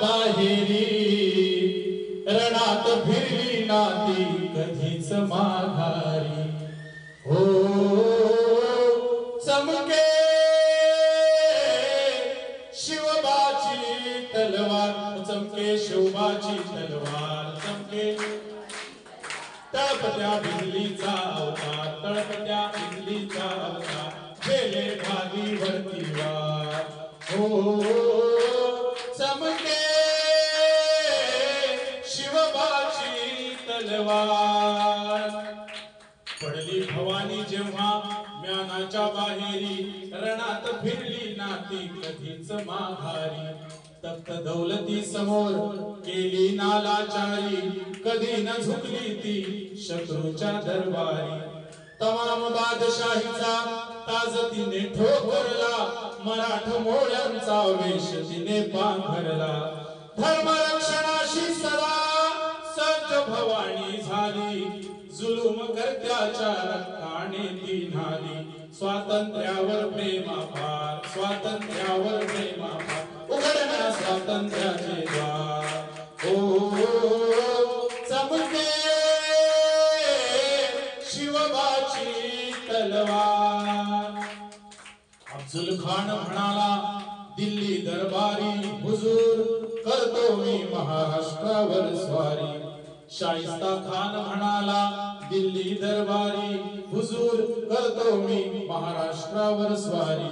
बाहेरी रणात फिरली नाती कधीच माघारी हो चमके शिवबाची तलवार चमके शिवबाची तलवार चमके तळपत्या बिजलीचा अवतार तळपत्या बिजलीचा अवतार गेले भागी वरती वार हो चमके शिवबाची तलवार पडली भवानी जेव्हा म्यानाच्या बाहेरी रणात फिरली नाती कधीच माघारी तप्त दौलती समोर केली नालाचारी कधी न झुकली ती शत्रूच्या दरबारी तमाम बादशाहीचा ताज तिने ठोकरला मराठ मोळ्यांचा वेश तिने पांघरला धर्मरक्षणाशी सदा सज्ज भवानी झाली जुलूम करत्याच्या रक्ताने ती न्हाली स्वातंत्र्यावर प्रेमाभार स्वातंत्र्यावर प्रेमाभार उघडण्या स्वातंत्र्याचे द्वार ओ चमके शिवबाची तलवार अफजल खान म्हणाला दिल्ली दरबारी हुजूर करतो मी महाराष्ट्रावर स्वारी शाहिस्ता खान म्हणाला दिल्ली दरबारी हुजूर करतो मी महाराष्ट्रावर स्वारी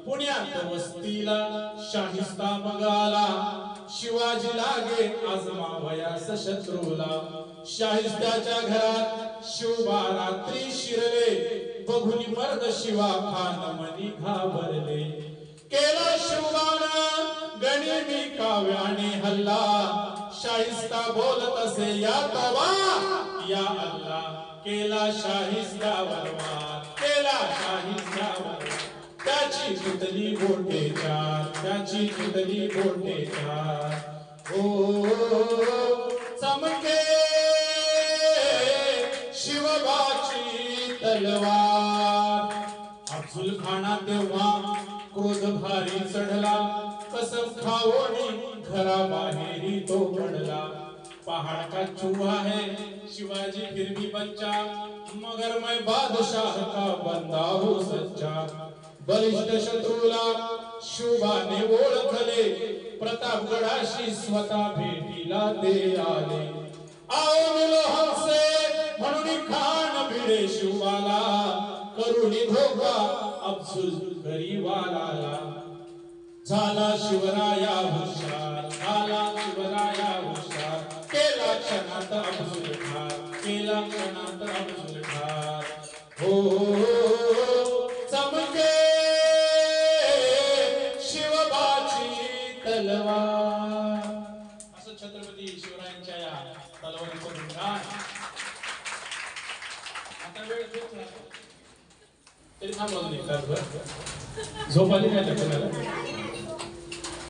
पुण्यात वस्तीला शाहिस्ता मगाला शिवाजी लागे आजमावयास शत्रूला शाहिस्त्याच्या घरात शिवबा रात्री शिरले बघून मर्द शिवा खान मनी घाबरले केला शिवबाना गनिमी काव्याने हल्ला शाहिस्ता बोलत असे या तोबा या अल्लाह केला शाहिस्ता वरवार केला शाहिस्ता वरवार त्याची तुटली बोटे चार त्याची तुटली बोटे चार ओ चमके शिवबाची तलवार अफजल खाना तेव्हा क्रोध भारी चढला कसम खावणी घरा बाहेरी तो पडला पहाड़ का चूहा है शिवाजी फिर भी बच्चा मगर मैं बादशाह का बंदा हूँ सच्चा बलिष्ठ शत्रूला शिवबाने ओळखले प्रतापगडाशी स्वतः भेटीला ते आले आओ मिलो हमसे म्हणून खान भिडे शिवबाला करुणी धोका अफजल गरीवाला झाला शिवराया हुशार झाला शिवराया हुशार केला क्षणात अफजल ठार केला क्षणात अफजल ठार हो चमके शिवबाची तलवार असं छत्रपती शिवरायांच्या या तलवारीचं गुणगान आता वेळ खूप तरी थांबवून निघतात झोप आली काय